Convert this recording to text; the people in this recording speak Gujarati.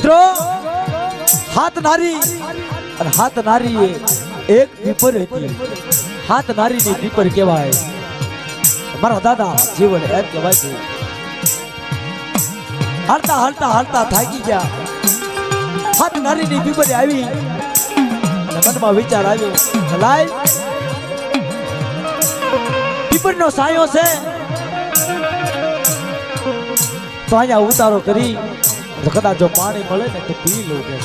મિત્રો હાથ નારી અને હાથ નારી એક પીપર હતી. હાથ નારીની પીપર કહેવાય. મારા દાદા જીવન એમ કહેવાય છે. હાલતા હાલતા હાલતા થાકી ગયા. હાથ નારીની પીપર આવી અને મનમાં વિચાર આવ્યો, લાય પીપરનો સાયો છે તો અહીંયા ઉતારો કરી કદાચ જો પાણી મળે ને તો પી લઉં કે